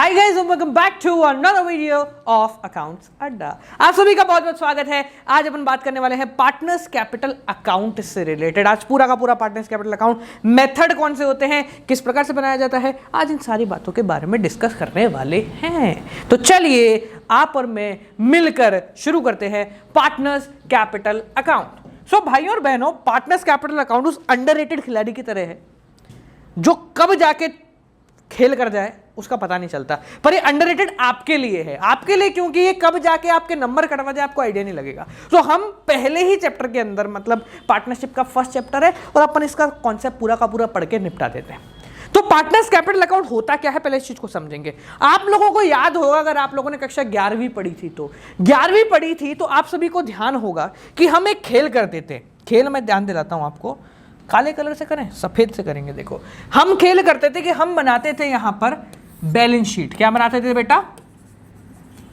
Hi guys, welcome back to another video of accounts Adda. आप सभी का बहुत बहुत स्वागत है। आज अपन बात करने वाले हैं पार्टनर्स कैपिटल अकाउंट से रिलेटेड। आज पूरा का पूरा पार्टनर्स कैपिटल अकाउंट, मेथड कौन से होते हैं, किस प्रकार से बनाया जाता है, आज इन सारी बातों के बारे में डिस्कस करने वाले हैं। तो चलिए आप और मैं मिलकर शुरू करते हैं पार्टनर्स कैपिटल अकाउंट। सो भाइयों और बहनों, पार्टनर्स कैपिटल अकाउंट उस अंडररेटेड खिलाड़ी की तरह है जो कब जाके खेल कर जाए उसका पता नहीं चलता, पर ये अंडररेटेड आपके लिए है। आपके लिए क्योंकि ये कब जाके आपके नंबर कटवा जाए आपको आइडिया नहीं लगेगा। तो हम पहले ही चैप्टर के अंदर, मतलब पार्टनरशिप का फर्स्ट चैप्टर है और अपन इसका कॉन्सेप्ट पूरा का पूरा पढ़ के निपटा देते हैं। तो पार्टनर्स कैपिटल अकाउंट होता क्या है, पहले इस चीज को समझेंगे। आप लोगों को याद होगा, अगर आप लोगों ने कक्षा 11वीं पढ़ी थी तो 11वीं पढ़ी थी तो आप सभी को ध्यान होगा कि हम एक खेल करते थे। खेल मैं ध्यान दिलाता हूं आपको, काले कलर से करें सफेद से करेंगे। देखो, हम खेल करते थे कि हम बनाते थे यहां पर बैलेंस शीट। क्या बनाते थे बेटा?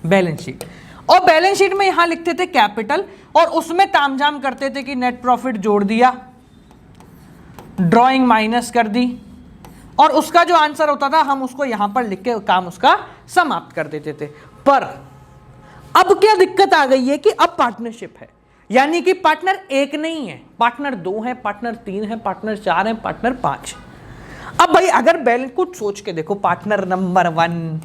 Balance sheet. और बैलेंस शीट में यहां लिखते थे कैपिटल और उसमें तामझाम करते थे कि नेट प्रॉफिट जोड़ दिया, ड्राइंग माइनस कर दी और उसका जो आंसर होता था हम उसको यहां पर लिख के काम उसका समाप्त कर देते थे। पर अब क्या दिक्कत आ गई है कि अब पार्टनरशिप है, यानी कि पार्टनर एक नहीं है, पार्टनर 2 है, पार्टनर 3 है, पार्टनर 4 है, पार्टनर 5। अब भाई अगर बैलेंस कुछ सोच के देखो, पार्टनर नंबर 1,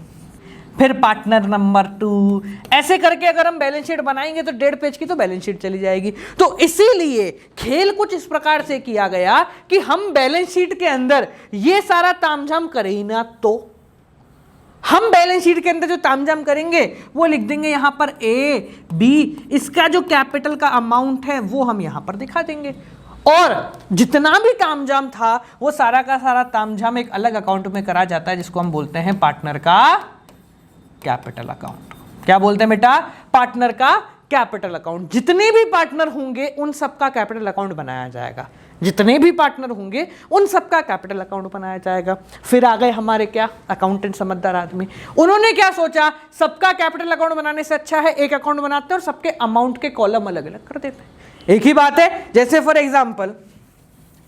फिर पार्टनर नंबर 2, ऐसे करके अगर हम बैलेंस शीट बनाएंगे तो 1.5 पेज की तो बैलेंस शीट चली जाएगी। तो इसीलिए खेल कुछ इस प्रकार से किया गया कि हम बैलेंस शीट के अंदर ये सारा तामझाम करें ही ना, तो हम बैलेंस शीट के अंदर जो तामझाम करेंगे वो लिख देंगे यहां पर ए बी, इसका जो कैपिटल का अमाउंट है वो हम यहां पर दिखा देंगे और जितना भी तामझाम था वो सारा का सारा तामझाम एक अलग अकाउंट में करा जाता है जिसको हम बोलते हैं पार्टनर का कैपिटल अकाउंट। क्या बोलते हैं बेटा? पार्टनर का कैपिटल अकाउंट। जितने भी पार्टनर होंगे उन सबका कैपिटल अकाउंट बनाया जाएगा, जितने भी पार्टनर होंगे उन सबका कैपिटल अकाउंट बनाया जाएगा। फिर आ गए हमारे क्या अकाउंटेंट, समझदार आदमी। उन्होंने क्या सोचा, सबका कैपिटल अकाउंट बनाने से अच्छा है एक अकाउंट बनाते हैं और सबके अमाउंट के कॉलम अलग अलग कर देते हैं। एक ही बात है, जैसे फॉर एग्जाम्पल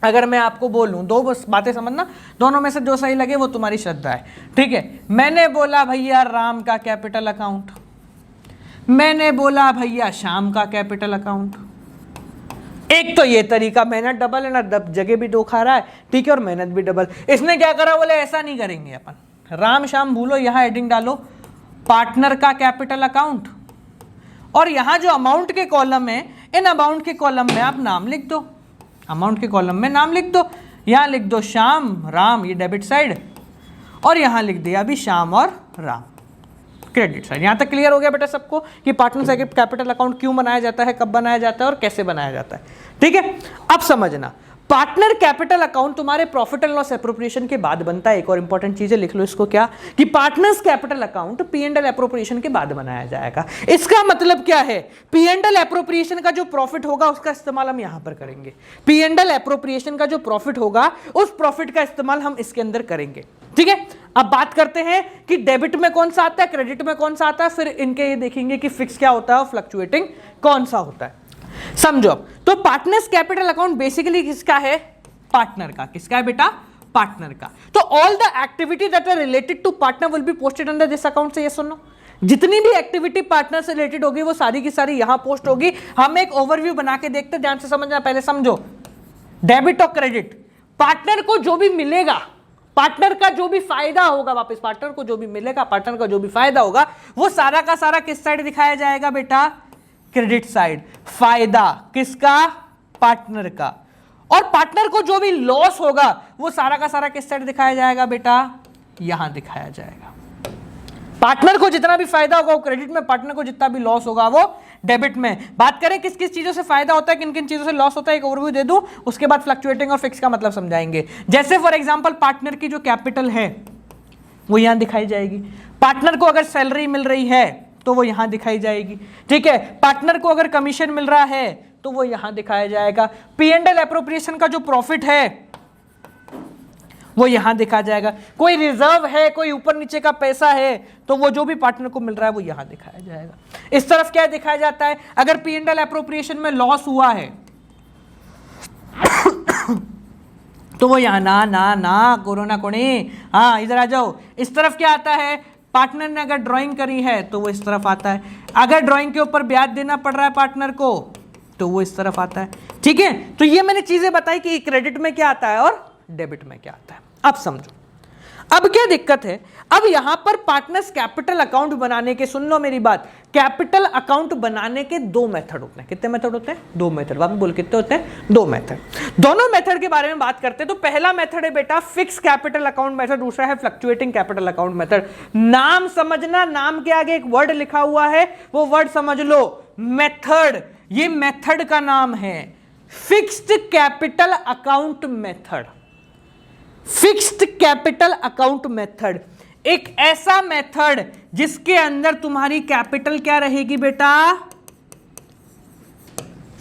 अगर मैं आपको बोलूं, दो बस बातें समझना, दोनों में से जो सही लगे वो तुम्हारी श्रद्धा है, ठीक है। मैंने बोला भैया राम का कैपिटल अकाउंट, मैंने बोला भैया श्याम का कैपिटल अकाउंट। एक तो ये तरीका, मेहनत डबल है ना, जगह भी 2 खा रहा है, ठीक है, और मेहनत भी डबल। इसने क्या करा, बोले ऐसा नहीं करेंगे अपन, राम श्याम भूलो, यहां हेडिंग डालो पार्टनर का कैपिटल अकाउंट और यहां जो अमाउंट के कॉलम है, इन अमाउंट के कॉलम में आप नाम लिख दो, अमाउंट के कॉलम में नाम लिख दो। यहां लिख दो श्याम राम, ये डेबिट साइड, और यहां लिख दिया अभी श्याम और राम क्रेडिट साइड। यहां तक क्लियर हो गया बेटा सबको कि पार्टनर कैपिटल अकाउंट क्यों बनाया जाता है, कब बनाया जाता है और कैसे बनाया जाता है, ठीक है। अब समझना, पार्टनर कैपिटल अकाउंट तुम्हारे प्रॉफिट एंड लॉस एप्रोप्रिएशन के बाद बनता है। एक और इंपॉर्टेंट चीज है, लिख लो इसको, क्या कि partners capital account P&L appropriation के बाद बनाया जाएगा। इसका मतलब क्या है, P&L एप्रोप्रिएशन का जो प्रॉफिट होगा उसका इस्तेमाल हम यहां पर करेंगे। P&L एप्रोप्रिएशन का जो प्रॉफिट होगा उस प्रॉफिट का इस्तेमाल हम इसके अंदर करेंगे, ठीक है। अब बात करते हैं कि डेबिट में कौन सा आता है, क्रेडिट में कौन सा आता है, फिर इनके ये देखेंगे कि फिक्स क्या होता है और फ्लक्चुएटिंग कौन सा होता है। समझो अब, तो पार्टनर्स कैपिटल अकाउंट बेसिकली किसका है? पार्टनर का। किसका है बेटा? पार्टनर का। तो all the activity that are related to partner will be posted under this account. से ये सुनो, जितनी भी एक्टिविटी पार्टनर से रिलेटेड होगी वो सारी की सारी यहां पोस्ट होगी। हम एक ओवरव्यू बना के देखते हैं, ध्यान से समझना। पहले समझो, डेबिट और क्रेडिट, पार्टनर को जो भी मिलेगा, पार्टनर का जो भी फायदा होगा, वापस पार्टनर को जो भी मिलेगा, पार्टनर का जो भी फायदा होगा वो सारा का सारा किस साइड दिखाया जाएगा बेटा? Credit side. फायदा किसका? पार्टनर का। और पार्टनर को जो भी लॉस होगा वो सारा का सारा किस साइड दिखाया जाएगा बेटा? यहां दिखाया जाएगा। पार्टनर को जितना भी फायदा होगा वो क्रेडिट में, पार्टनर को जितना भी लॉस होगा वो डेबिट में। बात करें किस किस चीजों से फायदा होता है, किन किन चीजों से लॉस होता है, एक ओवरव्यू दे दूं, उसके बाद फ्लक्चुएटिंग और फिक्स का मतलब समझाएंगे। जैसे फॉर एग्जांपल पार्टनर की जो कैपिटल है वो यहां दिखाई जाएगी। पार्टनर को अगर सैलरी मिल रही है तो वो यहां दिखाई जाएगी, ठीक है। पार्टनर को अगर कमीशन मिल रहा है तो वो यहां दिखाया जाएगा। P&L एप्रोप्रिएशन का जो प्रॉफिट है वो यहां दिखा जाएगा। कोई रिजर्व है, कोई ऊपर नीचे का पैसा है तो वो जो भी पार्टनर को मिल रहा है वो यहां दिखाया जाएगा। इस तरफ क्या दिखाया जाता है, अगर P&L एप्रोप्रिएशन में लॉस हुआ है तो वो यहां ना ना ना कोरोना कोने, हाँ इधर आ जाओ। इस तरफ क्या आता है, पार्टनर ने अगर ड्राइंग करी है तो वो इस तरफ आता है, अगर ड्राइंग के ऊपर ब्याज देना पड़ रहा है पार्टनर को तो वो इस तरफ आता है। ठीक है, तो ये मैंने चीजें बताई कि क्रेडिट में क्या आता है और डेबिट में क्या आता है। अब समझो अब क्या दिक्कत है। अब यहां पर पार्टनर्स कैपिटल अकाउंट बनाने के, सुन लो मेरी बात, कैपिटल अकाउंट बनाने के दो मेथड होते हैं। कितने मेथड होते हैं? दो मेथड। वापस बोल, कितने होते हैं? दो मेथड। दोनों मेथड के बारे में बात करते हैं। तो पहला मेथड है बेटा फिक्स कैपिटल अकाउंट मेथड, दूसरा है फ्लक्चुएटिंग कैपिटल अकाउंट मेथड। नाम समझना, नाम के आगे एक वर्ड लिखा हुआ है, वो वर्ड समझ लो, मेथड। ये मेथड का नाम है fixed capital account method. Fixed capital account method एक ऐसा मेथड जिसके अंदर तुम्हारी कैपिटल क्या रहेगी बेटा?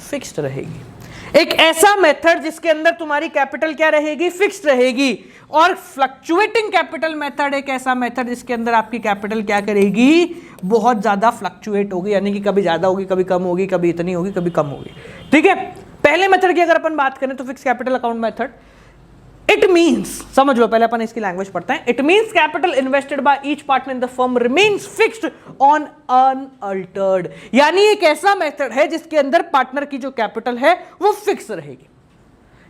फिक्स्ड रहेगी। एक ऐसा मेथड जिसके अंदर तुम्हारी कैपिटल क्या रहेगी? फिक्स्ड रहेगी। और फ्लक्चुएटिंग कैपिटल मेथड एक ऐसा मेथड जिसके अंदर आपकी कैपिटल क्या करेगी? बहुत ज्यादा फ्लक्चुएट होगी, यानी कि कभी ज्यादा होगी, कभी कम होगी, कभी इतनी होगी, कभी कम होगी। ठीक है, पहले मेथड की अगर अपन बात करें तो fix capital account method, it means, समझ लो, पहले अपन इसकी लैंग्वेज पढ़ते हैं। It means capital invested by each partner in the firm remains fixed on unaltered. यानी एक ऐसा मेथड है जिसके अंदर पार्टनर की जो कैपिटल है वो फिक्स रहेगी।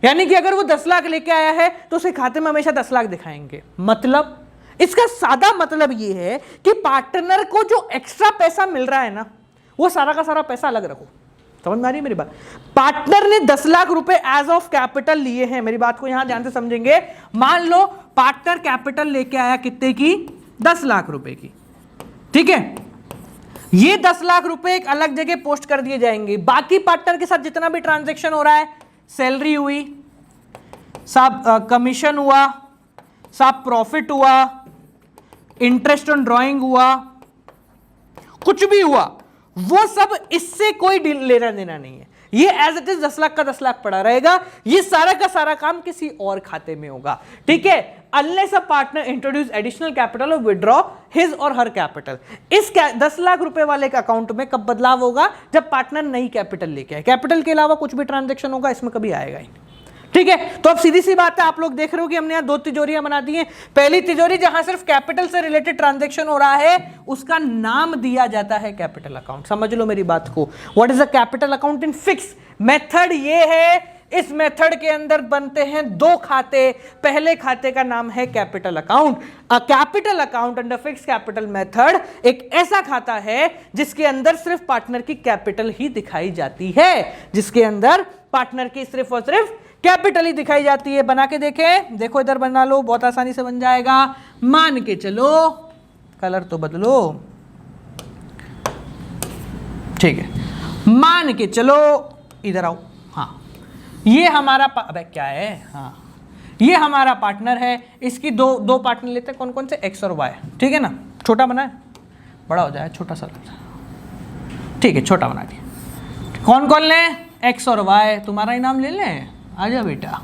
यानी कि अगर वो 10 लाख लेके आया है तो उसके खाते में हमेशा 10 लाख दिखाएंगे। मतलब, इसका सादा मतलब ये है कि पार्टनर को जो एक्स्ट्रा पैसा मिल रहा है ना, वो सारा का सारा पैसा अलग रखो। समझ में आ रही है मेरी बात? पार्टनर ने 10 लाख रुपए एज ऑफ कैपिटल लिए हैं। मेरी बात को यहां ध्यान से समझेंगे। मान लो पार्टनर कैपिटल लेके आया कितने की? 10 लाख रुपए की। ठीक है, ये 10 लाख रुपए एक अलग जगह पोस्ट कर दिए जाएंगे। बाकी पार्टनर के साथ जितना भी ट्रांजैक्शन हो रहा है, सैलरी हुई, सब कमीशन हुआ, सब प्रॉफिट हुआ, इंटरेस्ट ऑन ड्राइंग हुआ, कुछ भी हुआ, वो सब इससे कोई लेना देना नहीं है। ये एज इट इज 10 लाख का 10 लाख पड़ा रहेगा। ये सारा का सारा काम किसी और खाते में होगा। ठीक है, unless a partner introduce additional capital और विड्रॉ हिज और हर कैपिटल। इस 10 लाख रुपए वाले के अकाउंट में कब बदलाव होगा? जब पार्टनर नई कैपिटल लेके आए। कैपिटल के अलावा कुछ भी ट्रांजेक्शन होगा इसमें कभी आएगा ही नहीं। ठीक है, तो अब सीधी सी बात है, आप लोग देख रहे हो कि हमने यहां दो तिजोरियां बना दी हैं। पहली तिजोरी जहां सिर्फ कैपिटल से रिलेटेड ट्रांजैक्शन हो रहा है, उसका नाम दिया जाता है कैपिटल अकाउंट। समझ लो मेरी बात को। What is a capital account in fix method? ये है, इस मेथड के अंदर बनते हैं दो खाते। पहले खाते का नाम है capital account. A capital account under fix capital method एक ऐसा खाता है जिसके अंदर सिर्फ पार्टनर की कैपिटल ही दिखाई जाती है, जिसके अंदर पार्टनर की सिर्फ और सिर्फ कैपिटल ही दिखाई जाती है। बना के देखें, देखो इधर बना लो, बहुत आसानी से बन जाएगा। मान के चलो, कलर तो बदलो, ठीक है, मान के चलो, इधर आओ। हाँ, ये हमारा अबे क्या है, हाँ, ये हमारा पार्टनर है। इसकी दो पार्टनर लेते हैं, कौन कौन से? एक्स और वाई। ठीक है ना, छोटा बना है, बड़ा हो जाए, छोटा सा, ठीक है, छोटा बना दिया। कौन कौन ले? एक्स और वाई। तुम्हारा ही नाम ले लें, आजा बेटा।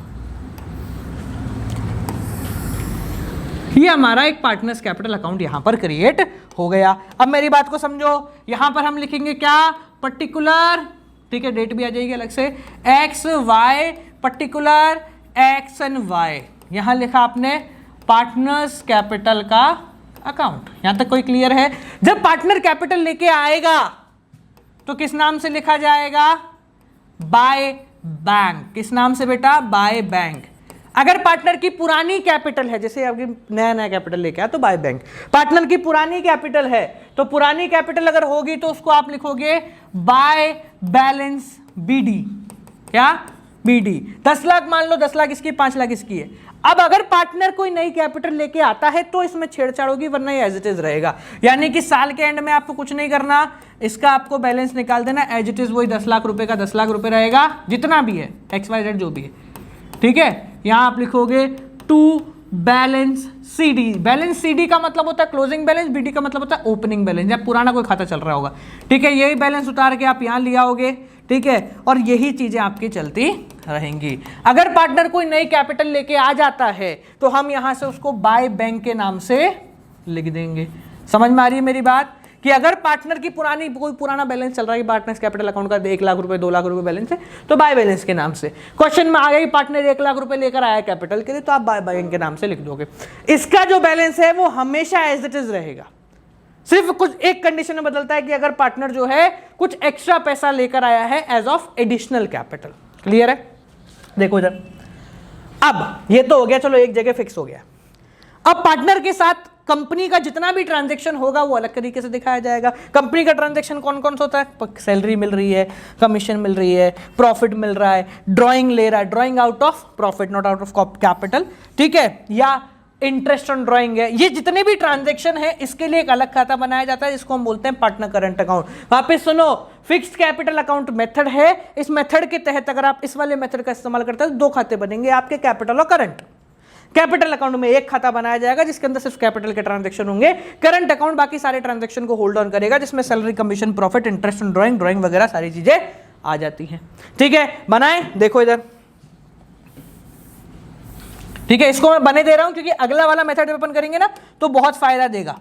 ये हमारा एक पार्टनर्स कैपिटल अकाउंट यहां पर क्रिएट हो गया। अब मेरी बात को समझो, यहां पर हम लिखेंगे क्या? पर्टिकुलर, ठीक है, डेट भी आ जाएगी अलग से, X Y, particular X and Y. यहां लिखा आपने पार्टनर्स कैपिटल का अकाउंट। यहां तक कोई क्लियर है? जब पार्टनर कैपिटल लेके आएगा तो किस नाम से लिखा जाएगा? By bank. किस नाम से बेटा? By bank. अगर पार्टनर की पुरानी कैपिटल है, जैसे अभी नया नया कैपिटल लेके आया तो बाय बैंक। पार्टनर की पुरानी कैपिटल है तो पुरानी कैपिटल अगर होगी तो उसको आप लिखोगे बाय बैलेंस बीडी। क्या? बीडी। 10 लाख मान लो, 10 लाख इसकी, 5 लाख इसकी है। अब अगर पार्टनर कोई नई कैपिटल लेके आता है तो इसमें छेड़छाड़ होगी, वरना ये एज इट इज रहेगा। यानी कि साल के एंड में आपको कुछ नहीं करना, इसका आपको बैलेंस निकाल देना, एज इट इज वही 10 लाख रुपए का 10 लाख रुपए रहेगा, जितना भी है, एक्स वाई जेड जो भी है। ठीक है, यहां आप लिखोगे to balance CD. Balance CD का मतलब होता है क्लोजिंग बैलेंस, बीडी का मतलब होता है ओपनिंग बैलेंस, या पुराना कोई खाता चल रहा होगा। ठीक है, यही बैलेंस उतार के आप यहां लिया होगे। ठीक है, और यही चीजें आपकी चलती रहेंगी। अगर पार्टनर कोई नई कैपिटल लेके आ जाता है तो हम यहां से उसको बाय बैंक के नाम से लिख देंगे। समझ में आ रही है मेरी बात? कि अगर पार्टनर की कोई पुराना बैलेंस चल रहा है, पार्टनर्स कैपिटल अकाउंट का 1 लाख रुपए 2 लाख रुपए बैलेंस है, तो बाय बैलेंस के नाम से। क्वेश्चन में आ गई पार्टनर 1 लाख रुपए लेकर आया कैपिटल के लिए, तो आप बाय बैंक के नाम से लिख दोगे। इसका जो बैलेंस है वो हमेशा एज इट इज रहेगा। सिर्फ कुछ एक कंडीशन में बदलता है कि अगर पार्टनर जो है कुछ एक्स्ट्रा पैसा लेकर आया है as of additional capital. Clear है? देखो इधर, अब ये तो हो गया, चलो एक जगह फिक्स हो गया। अब पार्टनर के साथ कंपनी का जितना भी ट्रांजैक्शन होगा वो अलग तरीके से दिखाया जाएगा। कंपनी का ट्रांजैक्शन कौन कौन सा होता है? सैलरी मिल रही है, कमीशन मिल रही है, प्रॉफिट मिल रहा है, ड्राइंग ले रहा है, drawing out of profit not out of capital, ठीक है, या इंटरेस्ट ऑन ड्राइंग है। ये जितने भी ट्रांजैक्शन है इसके लिए एक अलग खाता बनाया जाता है जिसको हम बोलते हैं पार्टनर करंट अकाउंट। वापस सुनो, फिक्स्ड कैपिटल अकाउंट मेथड है, इस मेथड के तहत अगर आप इस वाले मेथड का इस्तेमाल करते हैं तो दो खाते बनेंगे आपके, कैपिटल और करंट। कैपिटल अकाउंट में एक खाता बनाया जाएगा जिसके अंदर सिर्फ कैपिटल के ट्रांजैक्शन होंगे। करंट अकाउंट बाकी सारे ट्रांजैक्शन को होल्ड ऑन करेगा जिसमें salary, commission, profit, interest on drawing वगैरह सारी चीजें आ जाती हैं। ठीक है, बनाए, देखो इधर, ठीक है, इसको मैं बने दे रहा हूं क्योंकि अगला वाला मेथड अपन करेंगे ना तो बहुत फायदा देगा।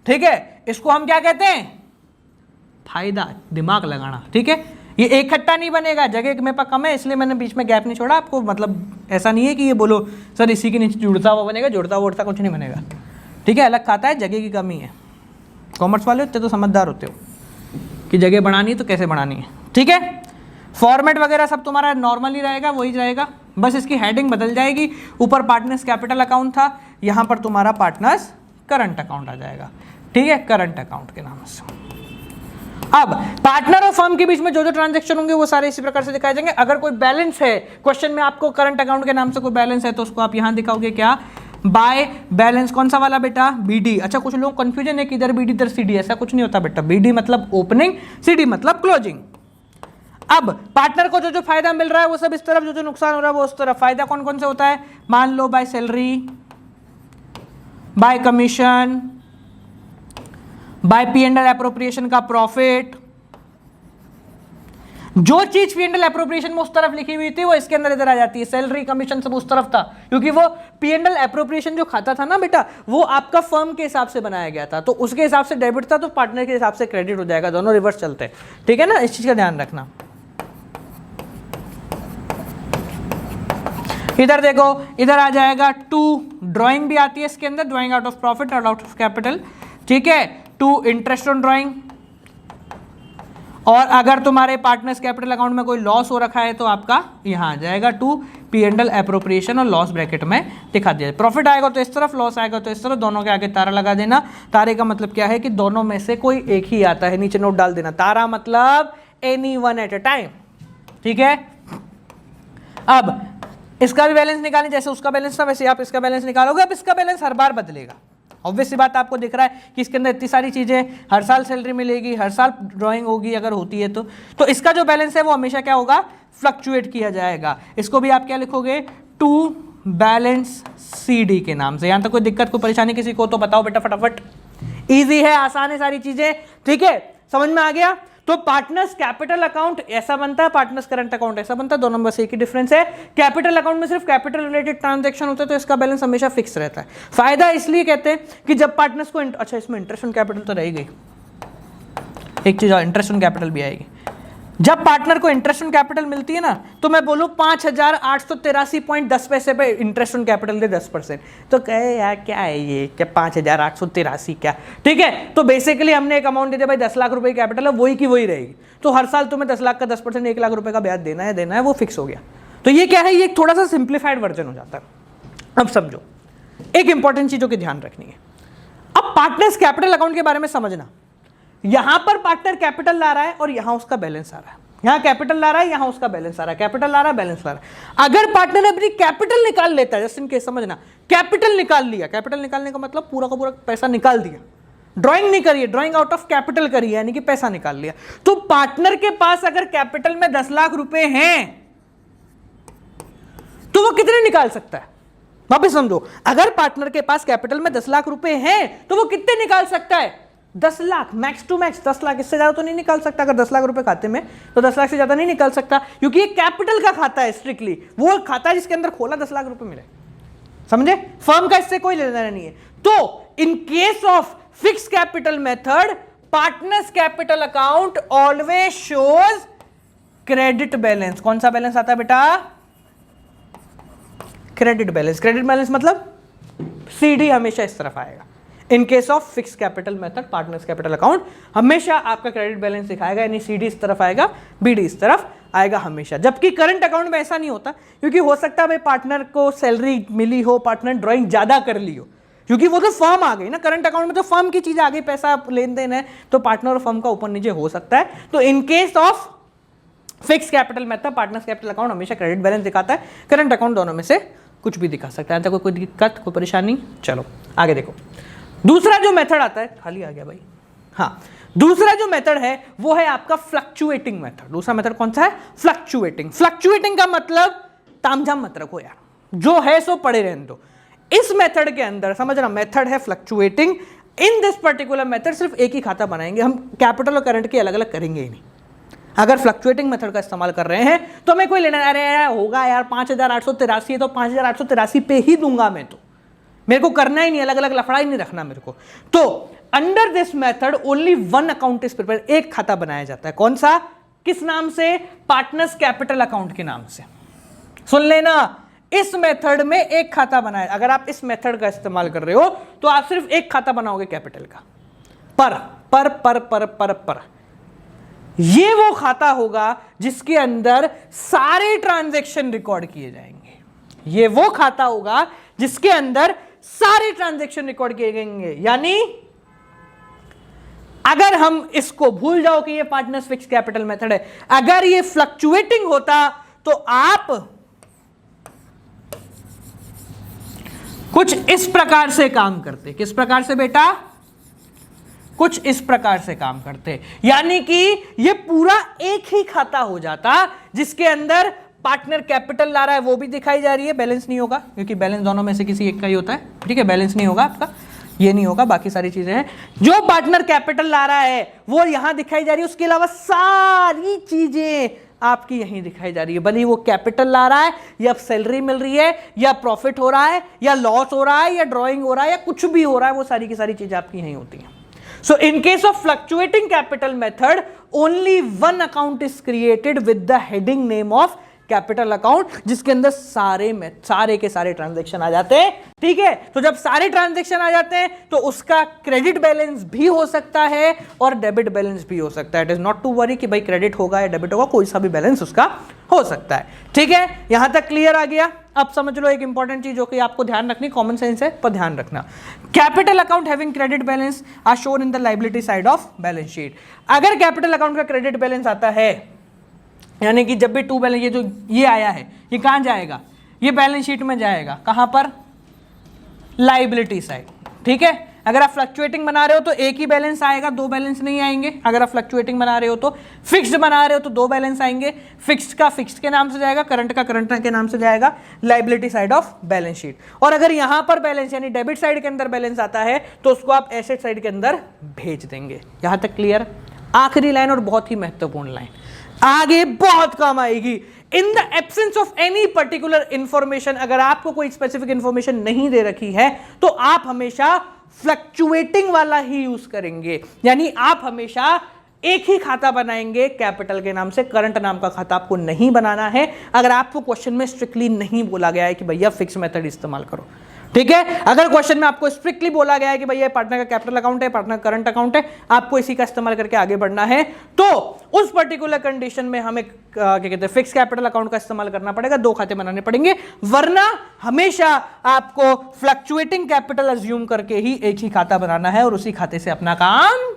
ठीक है, इसको हम क्या कहते हैं? फायदा, दिमाग लगाना। ठीक है, ये एक खट्टा नहीं बनेगा, जगह मेरे पास कम है इसलिए मैंने बीच में गैप नहीं छोड़ा आपको। मतलब ऐसा नहीं है कि ये बोलो सर इसी के नीचे जुड़ता हुआ बनेगा, जुड़ता हुआ उड़ता कुछ नहीं बनेगा। ठीक है, अलग खाता है, जगह की कमी है। कॉमर्स वाले होते तो समझदार होते हो कि जगह बढ़ानी है तो कैसे बढ़ानी है। ठीक है, फॉर्मेट वगैरह सब तुम्हारा नॉर्मल ही रहेगा, वही रहेगा, बस इसकी हेडिंग बदल जाएगी। ऊपर पार्टनर्स कैपिटल अकाउंट था, यहाँ पर तुम्हारा पार्टनर्स करंट अकाउंट आ जाएगा। ठीक है, करंट अकाउंट के नाम से। अब पार्टनर और फर्म के बीच में जो जो ट्रांजैक्शन होंगे वो सारे इसी प्रकार से दिखाए जाएंगे। अगर कोई बैलेंस है, क्वेश्चन में आपको करंट अकाउंट के नाम से कोई बैलेंस है तो उसको आप यहां दिखाओगे क्या? By balance. कौन सा वाला बेटा? बीडी। अच्छा, कुछ लोग कंफ्यूजन है कि इधर बीडी इधर सीडी, ऐसा कुछ नहीं होता बेटा। बीडी मतलब ओपनिंग, सीडी मतलब क्लोजिंग। अब पार्टनर को जो जो फायदा मिल रहा है वो सब इस तरफ, जो जो नुकसान हो रहा है वो उस तरफ। फायदा कौन कौन से होता है? मान लो by salary, by commission, by P and L appropriation का प्रॉफिट। जो चीज पी एंड एल एप्रोप्रिएशन में उस तरफ लिखी हुई थी वो इसके अंदर इधर आ जाती है। सैलरी, कमीशन सब उस तरफ था क्योंकि वो पी एंड एल एप्रोप्रिएशन जो खाता था ना बेटा, वो आपका फर्म के हिसाब से बनाया गया था, तो उसके हिसाब से डेबिट था, तो पार्टनर के हिसाब से क्रेडिट हो जाएगा। दोनों रिवर्स चलते हैं। ठीक है ना, इस चीज का ध्यान रखना। इधर देखो, इधर आ जाएगा टू, ड्राइंग भी आती है इसके अंदर, ड्राइंग आउट ऑफ प्रॉफिट और आउट ऑफ कैपिटल। ठीक है, टू इंटरेस्ट ऑन ड्राइंग। और अगर तुम्हारे पार्टनर्स कैपिटल अकाउंट में कोई लॉस हो रखा है तो आपका यहां आ जाएगा to P and L appropriation और लॉस ब्रैकेट में दिखा दिया। प्रॉफिट आएगा तो इस तरफ, लॉस आएगा तो इस तरफ, दोनों के आगे तारा लगा देना। तारे का मतलब क्या है कि दोनों में से कोई एक ही आता है, नीचे नोट डाल देना। तारा मतलब any one at a time. ठीक है, अब इसका भी बैलेंस निकालें, जैसे उसका बैलेंस था वैसे आप इसका बैलेंस निकालोगे। अब इसका बैलेंस हर बार बदलेगा। ऑब्वियस सी बात, आपको दिख रहा है कि इसके अंदर इतनी सारी चीजें, हर साल सैलरी मिलेगी, हर साल ड्राइंग होगी अगर होती है तो इसका जो बैलेंस है वो हमेशा क्या होगा? फ्लक्चुएट किया जाएगा। इसको भी आप क्या लिखोगे? टू बैलेंस सीडी के नाम से। यहां तक कोई दिक्कत, कोई परेशानी किसी को तो बताओ बेटा फटाफट। इजी है, आसान है सारी चीजें। ठीक है, समझ में आ गया? तो पार्टनर्स कैपिटल अकाउंट ऐसा बनता है, पार्टनर्स करंट अकाउंट ऐसा बनता है, दोनों में बस एक ही डिफरेंस है। कैपिटल अकाउंट में सिर्फ कैपिटल रिलेटेड ट्रांजैक्शन होते हैं तो इसका बैलेंस हमेशा फिक्स रहता है। फायदा इसलिए कहते हैं कि जब पार्टनर्स को अच्छा, इसमें इंटरेस्ट ऑन कैपिटल तो रह गई, एक चीज और, इंटरेस्ट ऑन कैपिटल भी आएगी। जब पार्टनर को इंटरेस्ट ऑन कैपिटल मिलती है ना तो मैं बोलूं 5,883.10 पे इंटरेस्ट ऑन कैपिटल दे 10%, तो कहे यार क्या है ये, क्या 5,883 क्या? ठीक है, तो बेसिकली हमने एक अमाउंट दे दिया भाई 10 लाख रुपए कैपिटल है, वही की वही रहेगी। तो हर साल तुम्हें 10 लाख का 10% 1 लाख रुपए का ब्याज देना है, वो फिक्स हो गया। तो ये क्या है? ये थोड़ा सा सिंप्लीफाइड वर्जन हो जाता है। अब समझो, एक इंपॉर्टेंट चीजों की ध्यान रखनी है। अब पार्टनर्स कैपिटल अकाउंट के बारे में समझना। यहां पर पार्टनर कैपिटल ला रहा है और यहां उसका बैलेंस आ रहा है। यहां कैपिटल ला रहा है, यहां उसका बैलेंस आ रहा है, कैपिटल ला रहा है, बैलेंस ला रहा है। अगर पार्टनर अपनी कैपिटल निकाल लेता है, जस्ट इन केस समझना, कैपिटल निकाल लिया, कैपिटल निकालने का मतलब पूरा का पूरा पैसा निकाल दिया, ड्राइंग नहीं करिए, ड्राइंग आउट ऑफ कैपिटल करिए, यानी कि पैसा निकाल लिया। तो पार्टनर के पास अगर कैपिटल में 10 लाख रुपए हैं तो वो कितने निकाल सकता है? वापस समझो, अगर पार्टनर के पास कैपिटल में 10 लाख रुपए हैं तो वो कितने निकाल सकता है? 10 lakh, max to max 10 lakh, इससे ज्यादा तो नहीं निकाल सकता। अगर 10 लाख रुपए खाते में तो 10 लाख से ज्यादा नहीं निकाल सकता, क्योंकि ये कैपिटल का खाता है। स्ट्रिक्टली वो खाता है जिसके अंदर खोला 10 लाख रुपए मिले। समझे? फर्म का इससे कोई लेना देना नहीं है। तो in case of fix capital method, partners capital account always shows credit balance. कौन सा बैलेंस आता है बेटा? Credit balance. क्रेडिट बैलेंस मतलब सीडी हमेशा इस तरफ आएगा। In case of fix capital method partners capital account हमेशा आपका क्रेडिट बैलेंस दिखाएगा, यानी CD इस तरफ आएगा, BD इस तरफ आएगा हमेशा। जबकि करंट अकाउंट में ऐसा नहीं होता, क्योंकि हो सकता है भाई पार्टनर को सैलरी मिली हो, पार्टनर ड्राइंग ज्यादा कर ली हो, क्योंकि वो तो फर्म आ गई ना। करंट अकाउंट में तो फर्म की चीज आ गई, पैसा लेन देन है, तो पार्टनर और फर्म का ऊपर नीचे हो सकता है। तो in case of fix capital method partners capital account हमेशा क्रेडिट बैलेंस दिखाता है, करंट अकाउंट दोनों में से कुछ भी दिखा सकता है। तो कोई दिक्कत, कोई परेशानी? चलो आगे देखो। दूसरा जो मेथड आता है, खाली आ गया भाई, हाँ, दूसरा जो मेथड है वो है आपका फ्लक्चुएटिंग मेथड। दूसरा मेथड कौन सा है? फ्लक्चुएटिंग। फ्लक्चुएटिंग का मतलब तामझाम मत रखो यार, जो है सो पड़े रहने दो। इस मेथड के अंदर समझना, मेथड है fluctuating. In this particular method सिर्फ एक ही खाता बनाएंगे हम, कैपिटल और करंट के अलग अलग करेंगे ही नहीं। अगर फ्लक्चुएटिंग मेथड का इस्तेमाल कर रहे हैं तो हमें कोई लेना, अरे यार होगा यार 5883 है तो 5883 पे ही दूंगा मैं, तो मेरे को करना ही नहीं, अलग अलग लफड़ा ही नहीं रखना मेरे को। तो under this method only one account is prepared, एक खाता बनाया जाता है। कौन सा? किस नाम से? पार्टनर्स कैपिटल अकाउंट के नाम से। सुन लेना, इस मेथड में एक खाता बनाया। अगर आप इस मेथड का इस्तेमाल कर रहे हो तो आप सिर्फ एक खाता बनाओगे कैपिटल का। पर ये वो खाता होगा जिसके अंदर सारे ट्रांजैक्शन रिकॉर्ड किए जाएंगे। ये वो खाता होगा जिसके अंदर सारे ट्रांजैक्शन रिकॉर्ड किए जाएंगे। यानी अगर हम इसको भूल जाओ कि ये पार्टनर्स फिक्स कैपिटल मेथड है, अगर ये फ्लक्चुएटिंग होता तो आप कुछ इस प्रकार से काम करते। किस प्रकार से बेटा? कुछ इस प्रकार से काम करते, यानी कि ये पूरा एक ही खाता हो जाता जिसके अंदर पार्टनर कैपिटल ला रहा है वो भी दिखाई जा रही है, बैलेंस नहीं होगा क्योंकि बैलेंस दोनों में से किसी एक का ही होता है, ठीक है, बैलेंस नहीं होगा आपका, ये नहीं होगा, बाकी सारी चीजें हैं। जो पार्टनर कैपिटल ला रहा है वो यहां दिखाई जा रही है, उसके अलावा सारी चीजें आपकी यहीं दिखाई जा रही है। भले ही वो कैपिटल ला रहा है या सैलरी मिल रही है या प्रॉफिट हो रहा है या लॉस हो रहा है या ड्रॉइंग हो रहा है या कुछ भी हो रहा है, वो सारी की सारी चीजें आपकी यहीं होती हैं। So in case of fluctuating capital method, only one account is created with the heading name of capital account, जिसके अंदर सारे के सारे ट्रांजैक्शन आ जाते हैं, ठीक है। तो जब सारे ट्रांजैक्शन आ जाते हैं तो उसका क्रेडिट बैलेंस भी हो सकता है और डेबिट बैलेंस भी हो सकता है। It is not to worry कि भाई क्रेडिट होगा या डेबिट होगा, कोई सा भी बैलेंस उसका हो सकता है, ठीक है। यहां तक क्लियर आ गया? अब समझ लो एक इंपॉर्टेंट चीज जो कि आपको ध्यान रखनी, कॉमन सेंस है पर ध्यान रखना। Capital account having credit balance are shown in the liability side of balance sheet. अगर कैपिटल अकाउंट का क्रेडिट बैलेंस आता है, यानी कि जब भी टू बैलेंस, ये जो ये आया है ये कहां जाएगा? ये बैलेंस शीट में जाएगा। कहां पर? लायबिलिटी साइड, ठीक है। अगर आप फ्लक्चुएटिंग बना रहे हो तो एक ही बैलेंस आएगा, दो बैलेंस नहीं आएंगे। अगर आप फ्लक्चुएटिंग बना रहे हो तो, फिक्स्ड बना रहे हो तो दो बैलेंस आएंगे। फिक्स्ड का फिक्स्ड के नाम से जाएगा, करंट का करंट के नाम से जाएगा, liability side of balance sheet. और अगर यहां पर बैलेंस यानी डेबिट साइड के अंदर बैलेंस आता है तो उसको आप एसेट साइड के अंदर भेज देंगे। यहां तक क्लियर? आखिरी लाइन और बहुत ही महत्वपूर्ण लाइन, आगे बहुत काम आएगी। In the absence of any particular information, अगर आपको कोई स्पेसिफिक इंफॉर्मेशन नहीं दे रखी है तो आप हमेशा फ्लक्चुएटिंग वाला ही यूज करेंगे, यानी आप हमेशा एक ही खाता बनाएंगे कैपिटल के नाम से, करंट नाम का खाता आपको नहीं बनाना है। अगर आपको क्वेश्चन में स्ट्रिक्टली नहीं बोला गया है कि भैया फिक्स मेथड इस्तेमाल करो, ठीक है। अगर क्वेश्चन में आपको स्ट्रिक्टली बोला गया है कि भैया पार्टनर का कैपिटल अकाउंट है, पार्टनर करंट अकाउंट है, आपको इसी का इस्तेमाल करके आगे बढ़ना है, तो उस पर्टिकुलर कंडीशन में हमें क्या कहते हैं, फिक्स कैपिटल अकाउंट का इस्तेमाल करना पड़ेगा, दो खाते बनाने पड़ेंगे, वरना हमेशा आपको फ्लक्चुएटिंग कैपिटल अज्यूम करके ही एक ही खाता बनाना है और उसी खाते से अपना काम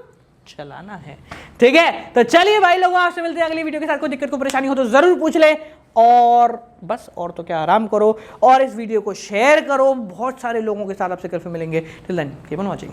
चलाना है, ठीक है। तो चलिए भाई लोगों, आपसे मिलते हैं अगली वीडियो के साथ। कोई दिक्कत को परेशानी हो तो जरूर पूछ ले, और बस और तो क्या, आराम करो और इस वीडियो को शेयर करो बहुत सारे लोगों के साथ। आपसे कल फिर मिलेंगे। Till then keep on watching.